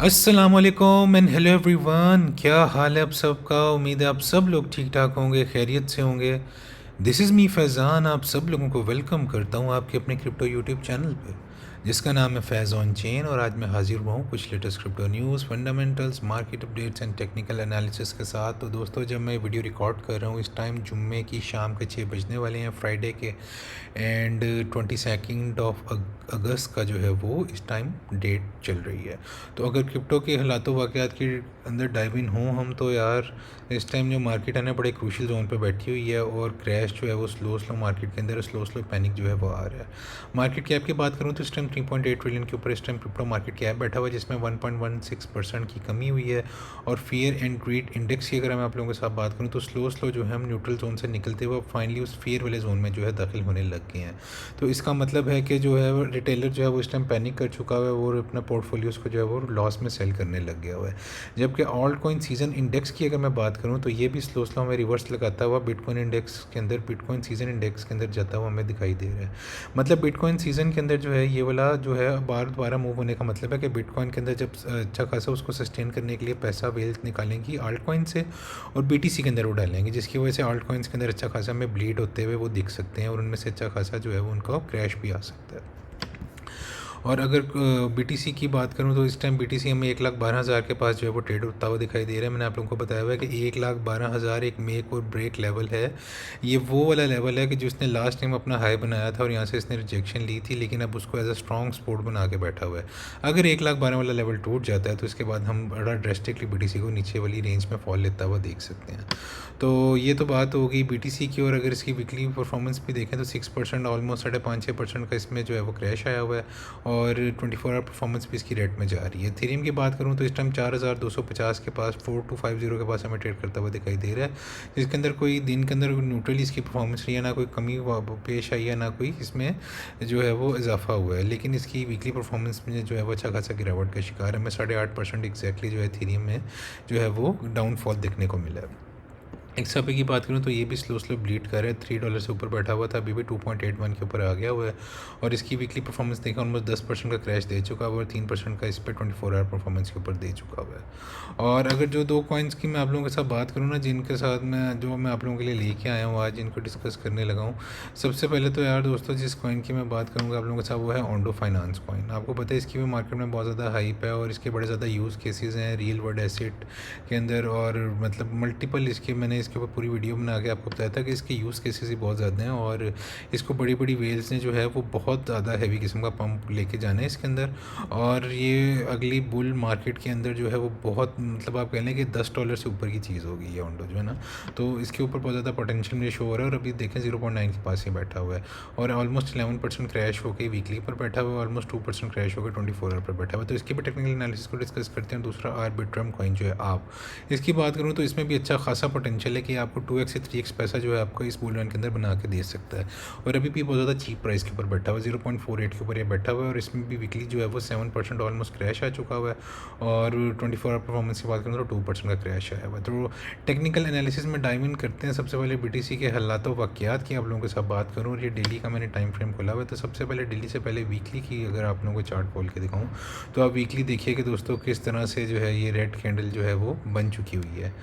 अस्सलाम वालेकुम and hello everyone. क्या हाल है आप सबका? उम्मीद है आप सब लोग ठीक ठाक होंगे, खैरियत से होंगे। दिस इज़ मी फैज़ान, आप सब लोगों को वेलकम करता हूँ आपके अपने क्रिप्टो यूट्यूब चैनल पे जिसका नाम है फैज़ ऑन चेन। और आज मैं हाजिर हुआ हूँ कुछ latest crypto news, fundamentals, market updates and technical analysis के साथ। तो दोस्तों, जब मैं वीडियो रिकॉर्ड कर रहा हूँ इस टाइम जुम्मे की शाम के 6 बजने वाले हैं, फ्राइडे के, एंड 22 ऑफ अगस्त का जो है वो इस टाइम डेट चल रही है। तो अगर क्रिप्टो के हालातों वाक़यात के अंदर डाइव इन हों हम, तो यार इस टाइम जो मार्केट है ना बड़े क्रूशल जोन पे बैठी हुई है, और क्रैश जो है वो स्लो मार्केट के अंदर स्लो पैनिक जो है वो आ रहा है। मार्केट कैप की बात करूँ तो इस टाइम 3.8 ट्रिलियन के ऊपर इस टाइम क्रिप्टो मार्केट कैप बैठा हुआ है, जिसमें 1.16% की कमी हुई है। और फियर एंड ग्रीड इंडेक्स की अगर मैं आप लोगों के साथ बात करूँ तो स्लो जो है हम न्यूट्रल जोन से निकलते हुए फाइनली उस फियर वाले जोन में जो है दाखिल होने लग गए हैं। तो इसका मतलब है कि जो है रिटेलर जो है वो इस टाइम पैनिक कर चुका है और अपना पोर्टफोलियोज़ को जो है वो लॉस में सेल करने लग गया हुआ है। जबकि ऑल्ट कॉइन सीजन इंडेक्स की अगर मैं बात करूँ तो ये भी स्लो हमें रिवर्स लगाता हुआ बिटकॉइन इंडेक्स के अंदर, बिटकॉइन सीजन इंडेक्स के अंदर जाता हुआ हमें दिखाई दे रहा है। मतलब बिटकॉइन सीजन के अंदर जो है ये वाला जो है बार दोबारा मूव होने का मतलब है कि बिटकॉइन के अंदर जब अच्छा खासा उसको सस्टेन करने के लिए पैसा वेल्थ निकालेंगी आल्ट कॉइन से और बीटीसी के अंदर वो डालेंगे, जिसकी वजह से आल्ट कॉइन्स के अंदर अच्छा खासा हमें ब्लीड होते हुए वो दिख सकते हैं, और उनमें से अच्छा खासा जो है वो उनका क्रैश भी आ सकता है। और अगर बीटीसी की बात करूं तो इस टाइम बीटीसी हमें 1,12,000 के पास जो है वो ट्रेड होता हुआ दिखाई दे रहा है। मैंने आप लोगों को बताया हुआ है कि 1,12,000 एक मेक और ब्रेक लेवल है। ये वो वाला लेवल है कि जिसने लास्ट टाइम अपना हाई बनाया था और यहाँ से इसने रिजेक्शन ली थी, लेकिन अब उसको एज अ स्ट्रॉन्ग सपोर्ट बना के बैठा हुआ है। अगर 1,12,000 वाला लेवल टूट जाता है तो इसके बाद हम बड़ा ड्रेस्टिकली बीटीसी को नीचे वाली रेंज में फॉल लेता हुआ देख सकते हैं। तो ये तो बात होगी बीटीसी की। और अगर इसकी वीकली परफॉर्मेंस भी देखें तो 6% ऑलमोस्ट 5.5-6% का इसमें जो है वो क्रैश आया हुआ है, और 24 आवर परफॉर्मेंस भी इसकी रेट में जा रही है। थीरियम की बात करूँ तो इस टाइम 4,250 के पास 4250 के पास हमें ट्रेड करता हुआ दिखाई दे रहा है, जिसके अंदर कोई दिन के अंदर न्यूट्रली इसकी परफॉर्मेंस रही है, ना कोई कमी पेश आई है, ना कोई इसमें जो है वो इजाफा हुआ है। लेकिन इसकी वीकली परफॉर्मेंस में जो है वो अच्छा खासा गिरावट का शिकार है। हमें 8.5% एग्जैक्टली जो है थीरियम में जो है वो डाउनफॉल देखने को मिला है। एक्सआरपी की बात करूँ तो ये भी स्लो ब्लीड कर रहा है। $3 से ऊपर बैठा हुआ था, अभी भी 2.81 के ऊपर आ गया हुआ है, और इसकी वीकली परफॉर्मेंस देखा ऑलमोस्ट 10% का क्रैश दे चुका हुआ है, और 3% का इस पर 24 आवर परफॉर्मेंस के ऊपर दे चुका हुआ है। और अगर जो दो कॉइन्स की मैं आप लोगों के साथ बात करूँ ना, जिनके साथ मैं आप लोगों के लिए लेके आया हूँ आज, जिनको डिस्कस करने लगा हूँ, सबसे पहले तो यार दोस्तों जिस कॉइन की मैं बात करूँगा आप लोगों के साथ वो है ओंडो फाइनेंस कॉइन। आपको पता है इसकी भी मार्केट में बहुत ज़्यादा हाइप है, और इसके बड़े ज़्यादा यूज़ केसेस हैं रियल वर्ल्ड एसेट के अंदर, और मतलब मल्टीपल इसके मैंने इसके ऊपर पूरी वीडियो बना के आपको बताया था कि इसके यूज़ केसेस ही बहुत ज़्यादा हैं, और इसको बड़ी बड़ी वेल्स ने जो है वो बहुत ज़्यादा हैवी किस्म का पंप लेके जाना है इसके अंदर। और ये अगली बुल मार्केट के अंदर जो है वो बहुत मतलब आप कह लें कि $10 से ऊपर की चीज़ होगी ये ओंडो जो है ना। तो इसके ऊपर बहुत ज़्यादा पोटेंशियल मुझे शो हो रहा है, और अभी देखें 0.9 के पास ही बैठा हुआ है, और ऑलमोस्ट 11% क्रैश होकर वीकली पर बैठा हुआ है, ऑलमोस्ट 2% क्रैश होकर 24 आवर पर बैठा हुआ है। तो इसकी भी टेक्निकल एनालिसिस को डिस्कस करते हैं। दूसरा आर्बिट्रम कॉइन जो है आप, इसकी बात करूँ तो इसमें भी अच्छा खासा पोटेंशियल है कि आपको 2x से 3x पैसा जो है आपको इस बुल रन के अंदर बना के दे सकता है, और अभी भी बहुत ज़्यादा चीप प्राइस के ऊपर बैठा हुआ है, 0.48 के ऊपर ये बैठा हुआ है, और इसमें भी वीकली जो है वो 7% ऑलमोस्ट क्रैश आ चुका हुआ है, और 24 आवर परफॉर्मेंस की बात करूँ तो 2% का क्रैश आया हुआ है। तो टेक्निकल एनालिसिस में डाइव इन करते हैं। सबसे पहले बीटीसी के हालात वाक़यात की आप लोगों के साथ बात करूँ, और ये डेली का मैंने टाइम फ्रेम खोला हुआ है। तो सबसे पहले डेली से पहले वीकली की अगर आप लोगों को चार्ट खोल के दिखाऊँ तो आप वीकली देखिए कि दोस्तों किस तरह से जो है ये रेड कैंडल जो है वो बन चुकी हुई है।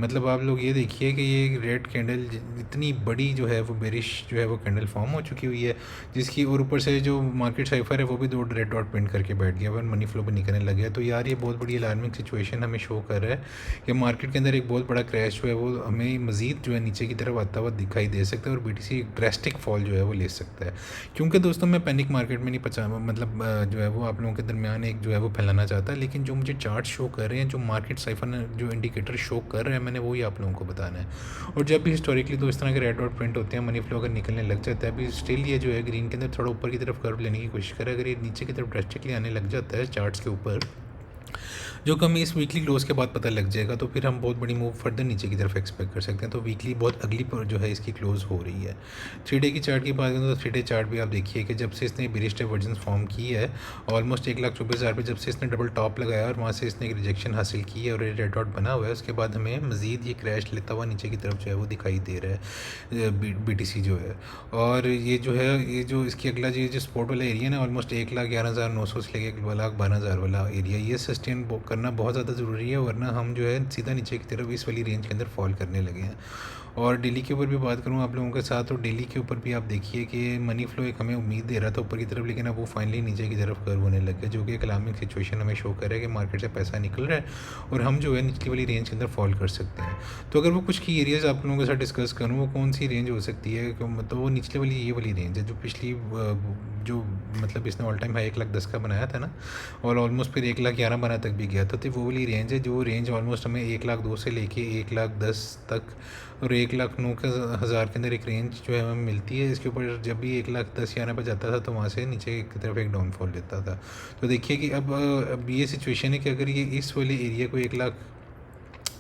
मतलब आप लोग ये देखिए कि ये रेड कैंडल इतनी बड़ी जो है वो बेरिश जो है वो कैंडल फॉर्म हो चुकी हुई है, जिसकी और ऊपर से जो मार्केट साइफर है वो भी 2 रेड डॉट प्रिंट करके बैठ गया और मनी फ्लो भी निकलने लग गया। तो यार ये बहुत बड़ी अलार्मिंग सिचुएशन हमें शो कर रहा है कि मार्केट के अंदर एक बहुत बड़ा क्रैश जो है वो हमें मज़ीद जो है नीचे की तरफ आता हुआ दिखाई दे सकता है, और बीटीसी एक ड्रेस्टिक फॉल जो है वो ले सकता है। क्योंकि दोस्तों मैं पैनिक मार्केट में नहीं पचा मतलब जो है वो आप लोगों के दरमियान एक जो है वो फैलाना चाहता, लेकिन जो मुझे चार्ट शो कर रहे हैं, जो मार्केट साइफर ने जो इंडिकेटर शो कर रहे हैं, मैंने वही आप लोगों को बताना है। और जब भी हिस्टोरिकली तो इस तरह के रेड डॉट प्रिंट होते हैं, मनी फ्लो अगर निकलने लग जाता है, अभी स्टिल ये जो है ग्रीन के अंदर थोड़ा ऊपर की तरफ कर्व लेने की कोशिश करे, अगर ये नीचे की तरफ ड्रेस्टिकली आने लग जाता है चार्ट्स के ऊपर, जो कि हमें इस वीकली क्लोज के बाद पता लग जाएगा, तो फिर हम बहुत बड़ी मूव फर्दर नीचे की तरफ एक्सपेक्ट कर सकते हैं। तो वीकली बहुत अगली पर जो है इसकी क्लोज हो रही है। 3 डे की चार्ट की बात करें तो 3 डे चार्ट भी आप देखिए कि जब से इसने बेरिश डाइवर्जेंस फॉर्म की है, ऑलमोस्ट 1,24,000 पे जब से इसने डबल टॉप लगाया और वहाँ से इसने एक रिजेक्शन हासिल की है और ये रेड डॉट बना हुआ है, उसके बाद हमें मज़ीद ये क्रैश लेता हुआ नीचे की तरफ जो है वो दिखाई दे रहा है BTC जो है। और ये जो है ये जो इसकी अगला जो सपोर्ट वाला एरिया ना, ऑलमोस्ट 1,11,900 से लेकर 1,12,000 वाला एरिया, ये सस्टेन करना बहुत ज़्यादा ज़रूरी है, वरना हम जो है सीधा नीचे की तरफ इस वाली रेंज के अंदर फॉल करने लगे हैं। और डेली के ऊपर भी बात करूँ आप लोगों के साथ, तो डेली के ऊपर भी आप देखिए कि मनी फ्लो एक हमें उम्मीद दे रहा था ऊपर की तरफ, लेकिन अब वो फाइनली नीचे की तरफ कर्व होने लग गया, जो कि एक अलार्मिंग सिचुएशन हमें शो कर रहा है कि मार्केट से पैसा निकल रहा है और हम जो है निचली वाली रेंज के अंदर फॉल कर सकते हैं। तो अगर वो कुछ की एरियाज़ आप लोगों के साथ डिस्कस करूँ, वो कौन सी रेंज हो सकती है, तो वो निचले वाली ये वाली रेंज है जो पिछली जो मतलब इसने ऑल टाइम हाई 1,10,000 का बनाया था ना, और ऑलमोस्ट फिर 1,11,000 बना तक भी गया था। तो वो वाली रेंज है, जो रेंज ऑलमोस्ट हमें 1,02,000 से लेके 1,10,000 तक और 1,09,000 के अंदर एक रेंज जो है हमें मिलती है। इसके ऊपर जब भी 1,10,000 पर जाता था तो वहाँ से नीचे की तरफ एक डाउनफॉल लेता था। तो देखिए कि अब ये सिचुएशन है कि अगर ये इस वाले एरिया को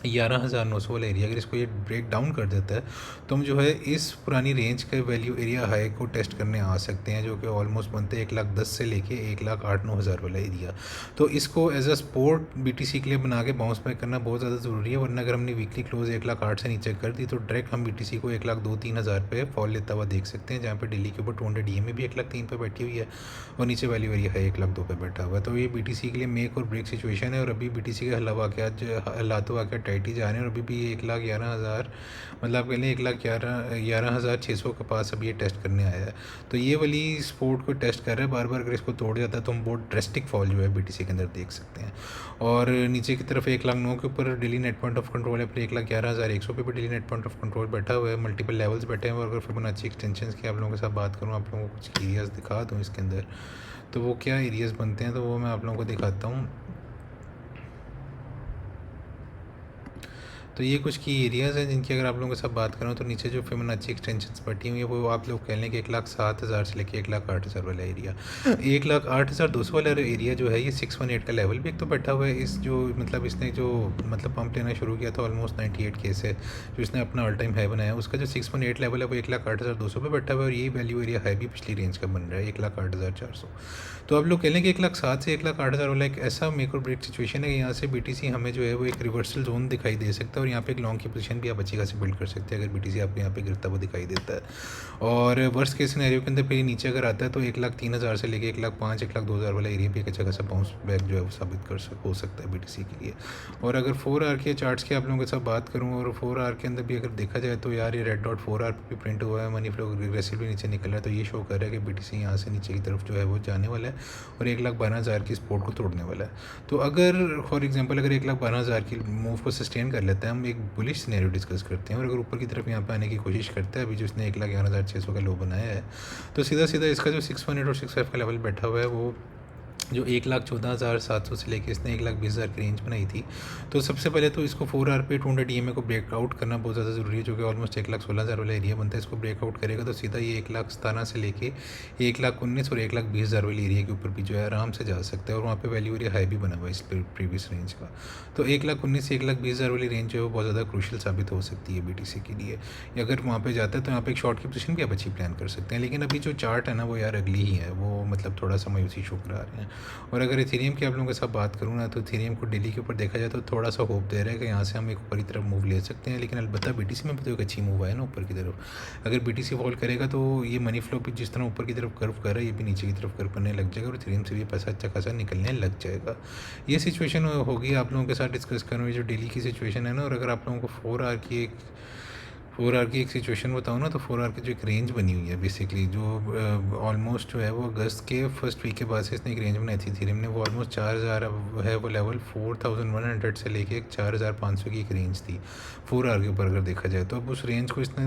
1,11,900 वाला एरिया अगर इसको ये ब्रेक डाउन कर देता है, तो हम जो है इस पुरानी रेंज के वैल्यू एरिया हाई को टेस्ट करने आ सकते हैं, जो कि ऑलमोस्ट बनते हैं 1,10,000 से लेके 1,08,9,000 वाला एरिया। तो इसको एज अ सपोर्ट बीटीसी के लिए बना के बाउंस बैक करना बहुत ज़्यादा ज़रूरी है, वरना अगर हमने वीकली क्लोज 1,08,000 से नीचे कर दी तो डायरेक्ट हम बीटीसी को 1,02,000-3,000 पे फॉल लेता हुआ देख सकते हैं, जहाँ पर डेली के ऊपर 200 EMA भी 1,03,000 पे बैठी हुई है और नीचे वैल्यू एरिया है 1,02,000 पे बैठा हुआ है। तो ये बीटीसी के लिए मेक और ब्रेक सिचुएशन है, और अभी बीटीसी के हालात वाक़ टाइट ही जा रहे हैं, और अभी भी 1,11,000 मतलब आप कह लें 1,11,600 के पास अभी ये टेस्ट करने आया है। तो ये वाली सपोर्ट को टेस्ट कर रहा है बार बार, अगर इसको तोड़ जाता है तो हम बहुत ड्रेस्टिक फॉल जो है बीटीसी के अंदर देख सकते हैं। और नीचे की तरफ 1,09,000 के ऊपर daily net point of control है, फिर 1,11,100 पे भी daily net point of control बैठा हुआ है, मल्टीपल लेवल्स बैठे हैं। और अगर फिबोनाची एक्सटेंशन की आप लोगों के साथ बात करूँ, आप लोगों को कुछ एरियाज़ दिखा दूँ इसके अंदर, तो वो क्या एरियाज़ बनते हैं तो वो मैं आप लोगों को दिखाता हूँ। तो ये कुछ की एरियाज़ हैं जिनकी अगर आप लोगों के साथ बात करूँ, तो नीचे जो फिबोनाची एक्सटेंशंस बैठी हुई है वो आप लोग कह लें कि 1,07,000 से लेकर 1,08,000 वाला एरिया, 1,08,200 वाला एरिया जो है ये 618 का लेवल भी एक तो बैठा हुआ है। इस जो मतलब इसने जो मतलब पंप लेना शुरू किया था ऑलमोस्ट 98K से, जो इसने अपना ऑल टाइम हाई बनाया, उसका जो 618 लेवल है वो 1,08,200 पे बैठा हुआ है, और यही वैल्यू एरिया हाई भी पिछली रेंज का बन रहा है 1,08,400। तो आप लोग कह लें कि 1,07,000 से 1,08,000 वाला एक ऐसा मेक और ब्रेक सिचुएशन है कि यहाँ से बीटीसी हमें जो है वो एक रिवर्सल जोन दिखाई दे सकता है, और यहाँ पे एक लॉन्ग की पोजीशन भी आप अच्छी खासी बिल्ड कर सकते हैं अगर बीटीसी आपको यहाँ पे गिरता हुआ दिखाई देता है। और वर्स्ट केस सिनेरियो के अंदर फिर नीचे अगर आता है तो 1,03,000 से लेके 1,05,000 1,02,000 वाला एरिया भी एक अच्छा खासा बाउंस बैक जो है वो साबित हो सकता है बीटीसी के लिए। और अगर 4 आवर के चार्ट्स की आप लोगों के साथ बात करूँ, और 4 आवर के अंदर भी अगर देखा जाए तो यार ये रेड डॉट 4 आवर पे भी प्रिंट हुआ है, मनी फ्लो रिग्रेसिवली नीचे निकल रहा है, तो ये शो कर रहा है कि बीटीसी यहाँ से नीचे की तरफ जो है वो जाने वाला है और 1,12,000 की सपोर्ट को तोड़ने वाला है। तो अगर फॉर एग्जांपल अगर 1,12,000 की मूव को सस्टेन कर लेता है, हम एक बुलिश सिनेरियो डिस्कस करते हैं, और अगर ऊपर की तरफ यहाँ पे आने की कोशिश करता है, अभी जो इसने 1,11,600 का लो बनाया है, तो सीधा सीधा इसका जो 618 और 65 का लेवल बैठा हुआ है वो जो 1,14,700 से लेके इसने 1,20,000 की रेंज बनाई थी। तो सबसे पहले तो इसको 4 आवर पे 200 EMA को ब्रेकआउट करना बहुत ज़्यादा ज़रूरी है, जो कि ऑलमोस्ट 1,16,000 वाला एरिया बनता है। इसको ब्रेकआउट करेगा तो सीधा ये 1,17,000 से लेके 1,19,000 और 1,20,000 वाली एरिया के ऊपर भी जो है आराम से जा सकता है, और वहाँ पे वैल्यू एरिया हाई भी बना हुआ है इस प्रीवियस रेंज का। तो 1,19,000 से 1,20,000 वाली रेंज जो है वो बहुत ज़्यादा क्रूशियल साबित हो सकती है बीटीसी के लिए। अगर वहाँ पे जाता है तो यहाँ पे एक शॉर्ट की पोजीशन भी आप अच्छी प्लान कर सकते हैं, लेकिन अभी जो चार्ट है ना वो यार अगली ही है, वो मतलब थोड़ा सा मायूसी शो करा रहे हैं। और अगर इथेरियम की आप लोगों के साथ बात करूँ ना, तो इथेरियम को डेली के ऊपर देखा जाए तो थोड़ा सा होप दे रहा है कि यहाँ से हम एक ऊपर की तरफ मूव ले सकते हैं, लेकिन अलबत्ता बीटीसी में भी तो एक अच्छी मूव है ना ऊपर की तरफ। अगर बीटीसी फॉल करेगा तो ये मनी फ्लो भी जिस तरह ऊपर की तरफ कर्व कर रहा है, ये भी नीचे की तरफ कर्व करने लग जाएगा, और इथेरियम से भी पैसा अच्छा खासा निकलने लग जाएगा। ये सिचुएशन होगी आप लोगों के साथ डिस्कस करूँ, जो डेली की सिचुएशन है ना। और अगर आप लोगों को 4 आवर की एक सिचुएशन बताऊँ ना, तो 4 आवर की जो एक रेंज बनी हुई है बेसिकली, जो ऑलमोस्ट जो है वो अगस्त के फर्स्ट वीक के बाद से इसने एक रेंज बनाई थी इथेरियम ने, वो ऑलमोस्ट 4,000 है वो लेवल, 4,100 से लेके 4,500 की एक रेंज थी 4 आवर के ऊपर अगर देखा जाए तो। अब उस रेंज को इसने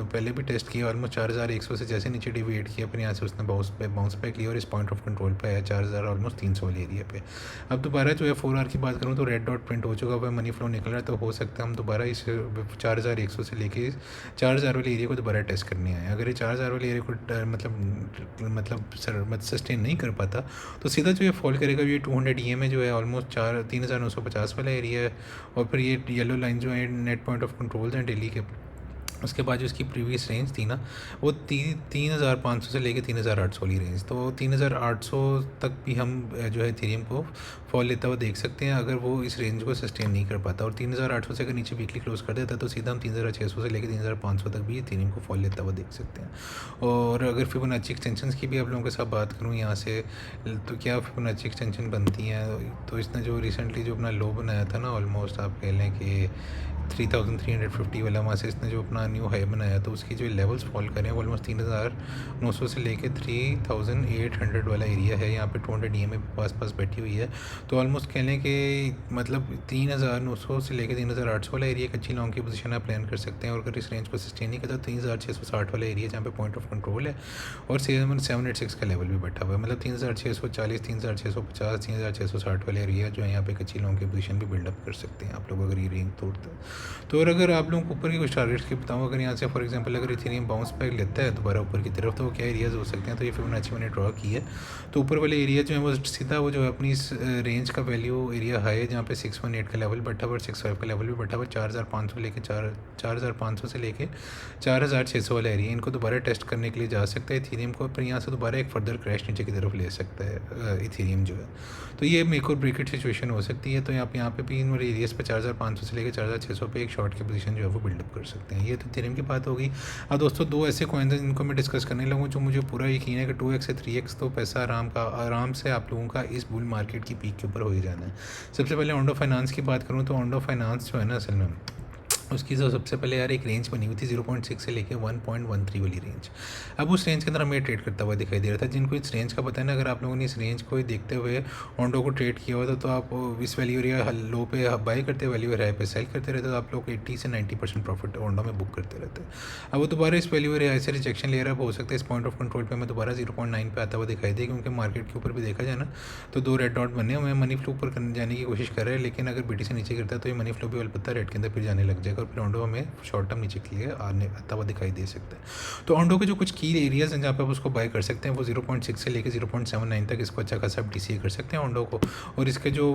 पहले भी टेस्ट किया, ऑलमोस्ट 4,100 से जैसे नीचे डिविएट किया, फिर यहाँ से उसने बाउंस बैक लिया और इस पॉइंट ऑफ कंट्रोल पे आया 4,000 ऑलमोस्ट 300 वाले एरिया पे। अब दोबारा जो है 4 आवर की बात करूँ तो रेड डॉट प्रिंट हो चुका हुआ है, मनी फ्लो निकल रहा है, तो हो सकता है हम दोबारा इस 4,100 से लेके 4,000 वाले एरिया को दोबारा टेस्ट करने आए। अगर ये 4,000 वाले एरिया को मतलब सस्टेन नहीं कर पाता, तो सीधा जो ये फॉल करेगा ये 200 EMA जो है ऑलमोस्ट 3,950 वाला एरिया है, और फिर ये येलो लाइन जो है नेट पॉइंट ऑफ कंट्रोल्स हैं डेली के, उसके बाद जो इसकी प्रीवियस रेंज थी ना, वो 3,500 से लेके 3,800 वाली रेंज, तो 3,800 तक भी हम जो है इथेरियम को फॉल लेता हुआ देख सकते हैं अगर वो इस रेंज को सस्टेन नहीं कर पाता। और 3,800 से अगर नीचे वीकली क्लोज कर देता है तो सीधा हम 3,600 से लेकर 3,500 तक भी इथेरियम को फॉल लेता हुआ देख सकते हैं। और अगर फिबोनाची एक्सटेंशंस की भी आप लोगों के साथ बात करूँ यहाँ से, तो क्या फिबोनाची एक्सटेंशन बनती हैं, तो इसने जो रिसेंटली जो अपना लो बनाया था ना, ऑलमोस्ट आप कह लें कि 3,350 वाला, वहाँ से इसने जो अपना न्यू हाई बनाया तो उसकी जो लेवल्स फॉल करें वो ऑलमोस्ट 3,900 से लेके 3,800 वाला एरिया है। यहाँ पे 200 EMA पास पास बैठी हुई है। तो ऑलमोस्ट कह लें कि मतलब 3,900 से लेके 3,800 वाला एरिया एक अच्छी लॉन्ग की पोजीशन आप प्लान कर सकते हैं। और अगर इस रेंज को सस्टेन नहीं करता तो 3,660 वाला एरिया जहाँ पे पॉइंट ऑफ कंट्रोल है, और 786 का लेवल भी बैठा हुआ है। मतलब 3,640, 3,650, 3,660 वाले एरिया जो है यहाँ पे एक अच्छी लॉन्ग की पोजीशन भी बिल्डअप कर सकते हैं आप लोग अगर ये रेंज तोड़ते हैं। तो और अगर आप लोगों को ऊपर की कुछ टारगेट्स की बताऊँ, अगर यहाँ से फॉर एग्जांपल अगर इथेरियम बाउंस बैक लेता है दोबारा ऊपर की तरफ, तो वो क्या एरियाज़ हो सकते हैं, तो ये फिबोनाची मैंने ड्रॉ की है। तो ऊपर वाले एरिया जो है वो सीधा वो जो है अपनी इस रेंज का वैल्यू एरिया हाई है जहाँ पे 618 का लेवल बैठा हुआ, 65 का लेवल भी बैठा हुआ, 4,500 लेके 4,500 से लेके 4,600 वाला एरिया, इनको दोबारा टेस्ट करने के लिए जा सकता है इथेरियम को, फिर यहाँ से दोबारा एक फर्दर क्रैश नीचे की तरफ ले सकता है इथेरियम जो है। तो ये मेक और ब्रेकेट सिचुएशन हो सकती है। तो यहाँ पे भी इन वाले एरियाज़ पे 4,500 से लेकर 4,600 पे एक शॉर्ट की पोजीशन जो है वो बिल्डअप कर सकते हैं। ये तो इथेरियम की बात होगी। अब दोस्तों दो ऐसे कॉइन्स हैं जिनको मैं डिस्कस करने लगूँ जो मुझे पूरा यकीन है कि 2x से 3x तो पैसा आराम से आप लोगों का इस बुल मार्केट की पीक के ऊपर हो ही जाना है। सबसे पहले ओंडो फाइनेंस की बात करूँ तो ओंडो फाइनेंस जो है ना, असल में उसकी जो सबसे पहले यार एक रेंज बनी हुई थी 0.6 से लेके 1.13 वाली रेंज। अब उस रेंज के अंदर हमें ट्रेड करता हुआ दिखाई दे रहा था। जिनको इस रेंज का पता है ना, अगर आप लोगों ने इस रेंज को देखते हुए ओंडो को ट्रेड किया हुआ था तो आप इस वैल्यू एरिया लो पे बाई करते, वैल्यू एरिया पे सेल करते रहते, तो आप लोग 80 से 90% प्रॉफिट ओंडो में बुक करते रहते। अब वो दोबारा इस वैल्यू एरिया से रिजेक्शन ले रहा है, हो सकता है इस पॉइंट ऑफ कंट्रोल पे हमें दोबारा 0.9 पे आता हुआ दिखाई दे, क्योंकि मार्केट के ऊपर भी देखा जाए ना तो दो रेड डॉट बने हुए हैं, मनी फ्लो ऊपर जाने की कोशिश कर रहे हैं, लेकिन अगर बीटी से नीचे गिरता है तो ये मनी फ्लो भी अलबत्ता रेड के अंदर फिर जाने लग जाएगा और फिर ओंडो हमें शॉर्ट टर्म नीचे के लिए आता हुआ दिखाई दे सकता है। तो ओंडो के जो कुछ की एरियाज़ हैं जहाँ पे आप उसको बाय कर सकते हैं वो 0.6 से लेकर 0.79 तक इसको अच्छा खासा आप डीसीए कर सकते हैं ओंडो को। और इसके जो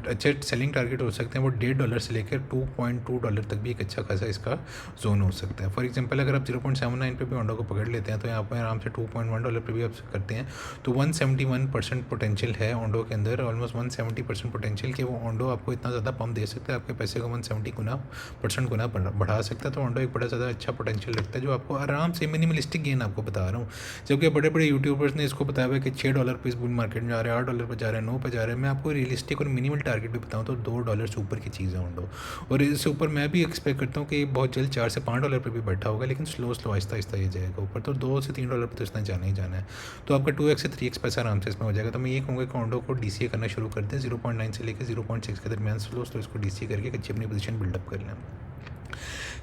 अच्छे सेलिंग टारगेट हो सकते हैं वो $1.5 से लेकर $2.2 तक भी एक अच्छा खासा इसका जोन हो सकता है। फॉर एग्जाम्पल अगर आप 0.79 पे भी ओंडो को पकड़ लेते हैं तो यहाँ पर आराम से $2.1 पे भी आप करते हैं, तो 171% पोटेंशियल है ओंडो के अंदर, ऑलमोस्ट 170% पोटेंशियल कि वो ओंडो आपको इतना ज़्यादा पम्प दे सकता है, आपके पैसे को 170% गुना बढ़ा सकता है। तो ओंडो एक बड़ा ज़्यादा अच्छा पोटेंशियल रखता है जो आपको आराम से मिनिमलिस्टिक गेन आपको बता रहा हूँ। जबकि बड़े बड़े यूट्यूबर्स ने इसको बताया हुआ कि $6 पे इस बुल मार्केट में जा रहा है, $8 पे जा रहा है, 9 पे जा रहा है। मैं आपको रियलिस्टिक और मिनिमल टारगेट भी बताऊँ तो $2 से ऊपर की चीज़ है ओंडो, और इससे ऊपर मैं भी एक्सपेक्ट करता हूँ कि बहुत जल्द $4 से $5 पे भी बैठा होगा, लेकिन स्लो आहिस्ता आहिस्ता ये जाएगा ऊपर। तो $2 से $3 पे तो इसने जाना ही जाना है। तो आपका 2x से 3x पैसा आराम से इसमें हो जाएगा। तो मैं ये कहूँगा कि ओंडो को डीसीए करना शुरू कर दें, 0.9 से लेकर 0.6 के दरमियान स्लो इसको डीसीए करके अच्छी अपनी पोजीशन बिल्डअप कर लें।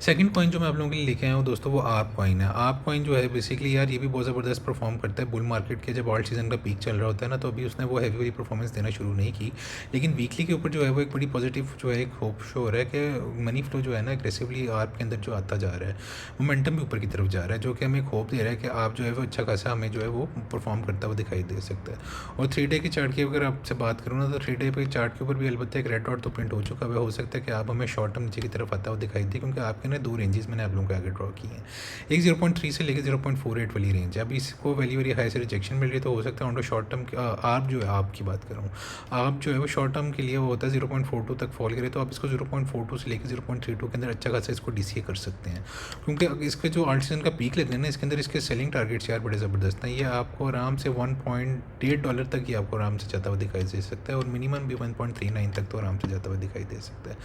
सेकंड कॉइन जो मैं आप लोगों के लिए लेके आया हूँ दोस्तों वो आप कॉइन है। आप कॉइन जो है बेसिकली यार ये भी बहुत ज़बरदस्त परफॉर्म करता है बुल मार्केट के जब ऑल्ट सीजन का पीक चल रहा होता है ना, तो अभी उसने वो हैवी वाली परफॉर्मेंस देना शुरू नहीं की, लेकिन वीकली के ऊपर जो है वो एक बड़ी पॉजिटिव जो है एक होप शो हो रहा है कि मनी फ्लो जो है ना एग्रेसिवली आप के अंदर जो आता जा रहा है, मोमेंटम भी ऊपर की तरफ जा रहा है, जो कि हमें एक होप दे रहा है कि आप जो है वो अच्छा खासा हमें जो है वो परफॉर्म करता हुआ दिखाई दे सकता है। और 3 डे के चार्ट की अगर आपसे बात करूँ ना, तो 3 डे पे चार्ट के ऊपर भी अलबत्ता एक रेड डॉट तो प्रिंट हो चुका है। हो सकता है कि आप हमें शॉर्ट टर्म नीचे की तरफ आता हुआ दिखाई दे, क्योंकि आपके ना दो रेंजेस मैंने आप लोगों को आगे ड्रॉ की हैं। एक 0.3 से लेकर 0.48 वाली रेंज है। अब इसको वैल्यू वेरी हाई से रिजेक्शन मिल रही है, तो हो सकता है ऑन शॉर्ट टर्म आप जो है आपकी बात कर रहा हूँ, आप जो है वो शॉर्ट टर्म के लिए वो होता है 0.42 तक फॉल करे, तो आप इसको 0.42 से लेकर 0.32 के अंदर अच्छा खासा इसको डीसीए कर सकते हैं, क्योंकि इसके जो ऑल्ट सीजन का पीक लगना है ना इसके अंदर इसके सेलिंग टारगेट्स यार बड़े ज़बरदस्त हैं। ये आपको आराम से $1.8 तक ही आपको आराम से जाता हुआ दिखाई दे सकता है, और मिनिमम भी 1.39 तक तो आराम से जाता हुआ दिखाई दे सकता है।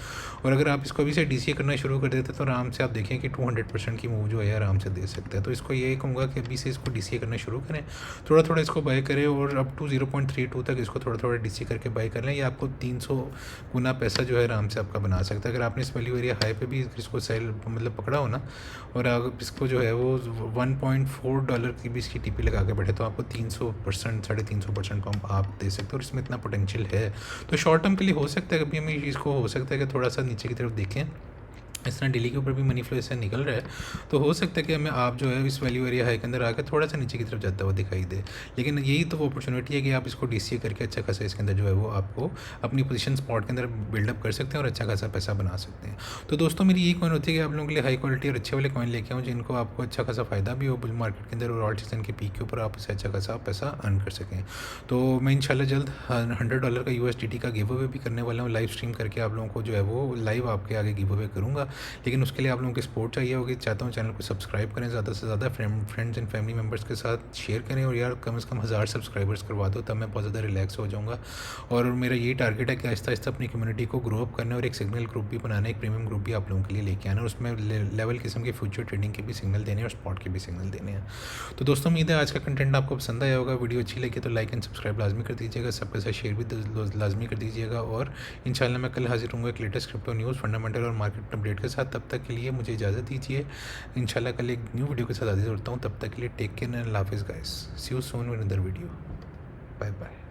और अगर आप इसको अभी से डीसीए करना शुरू कर देते तो आराम से आप देखें कि 200% की मूव जो है आराम से दे सकता है। तो इसको यही कहूँगा कि अभी से इसको डीसीए करना शुरू करें, थोड़ा थोड़ा इसको बाय करें, और अप टू 0.32 तक इसको थोड़ा थोड़ा डीसीए करके बाय कर लें। ये आपको 300 गुना पैसा जो है आराम से आपका बना सकता है। अगर आपने इस वैल्यू एरिया हाई पे भी इसको सेल मतलब पकड़ा हो ना, और आप इसको जो है वो $1.4 की भी इसकी टीपी लगा के बैठे, तो आपको 300% 350% पंप आप दे सकते हो, और इसमें इतना पोटेंशियल है। तो शॉर्ट टर्म के लिए हो सकता है कभी हमें इसको हो सकता है कि थोड़ा सा नीचे की तरफ देखें, इस तरह डेली के ऊपर भी मनी फ्लो इससे निकल रहा है, तो हो सकता है कि हमें आप जो है इस वैल्यू एरिया हाई के अंदर आकर थोड़ा सा नीचे की तरफ जाता हुआ दिखाई दे। लेकिन यही तो वो अपॉर्चुनिटी है कि आप इसको डीसीए करके अच्छा खासा इसके अंदर जो है वो आपको अपनी पोजीशन स्पॉट के अंदर बिल्डअप कर सकते हैं और अच्छा खासा पैसा बना सकते हैं। तो दोस्तों मेरी यही कॉइन होती है कि आप लोगों के लिए हाई क्वालिटी और अच्छे वाले कॉइन लेके आऊँ जिनको आपको अच्छा खासा फ़ायदा भी हो बुल मार्केट के अंदर और ऑल सीजन के पीक के ऊपर आप इससे अच्छा खासा पैसा अर्न कर सकें। तो मैं इंशाल्लाह जल्द $100 का यूएसडीटी का गिव अवे भी करने वाला हूँ, लाइव स्ट्रीम करके आप लोगों को जो है वो लाइव आपके आगे गिव अवे करूँगा। लेकिन उसके लिए आप लोगों की सपोर्ट चाहिए होगी। चाहता हूँ चैनल को सब्सक्राइब करें, ज़्यादा से ज़्यादा फ्रेंड्स एंड फैमिली मेम्बर्स के साथ शेयर करें और यार कम से कम 1000 सब्सक्राइबर्स करवा दो, तब मैं बहुत ज़्यादा रिलैक्स हो जाऊँगा। और मेरा यही टारगेट है कि आहिस्ता आहिस्ता अपनी कम्युनिटी को ग्रो अप करना और एक सिग्नल ग्रुप भी बनाना, एक प्रीमियम ग्रुप भी आप लोगों के लिए लेके आना और उसमें लेवल किस्म के फ्यूचर ट्रेडिंग के भी सिग्नल देने और स्पॉट के भी सिग्नल देने हैं। तो दोस्तों उम्मीद है आज का कंटेंट आपको पसंद आया होगा। वीडियो अच्छी लगी तो लाइक एंड सब्सक्राइब लाजमी कर दीजिएगा, सबके साथ शेयर भी लाजमी कर दीजिएगा। और इंशाल्लाह मैं कल हाजिर हूँगा एक लेटेस्ट क्रिप्टो न्यूज़, फंडामेंटल और मार्केट अपडेट के साथ। तब तक के लिए मुझे इजाज़त दीजिए। इंशाल्लाह कल एक न्यू वीडियो के साथ हाजिर होता हूँ। तब तक के लिए टेक केयर एंड अल्लाह हाफिज़ guys. See you soon with another video. Bye bye.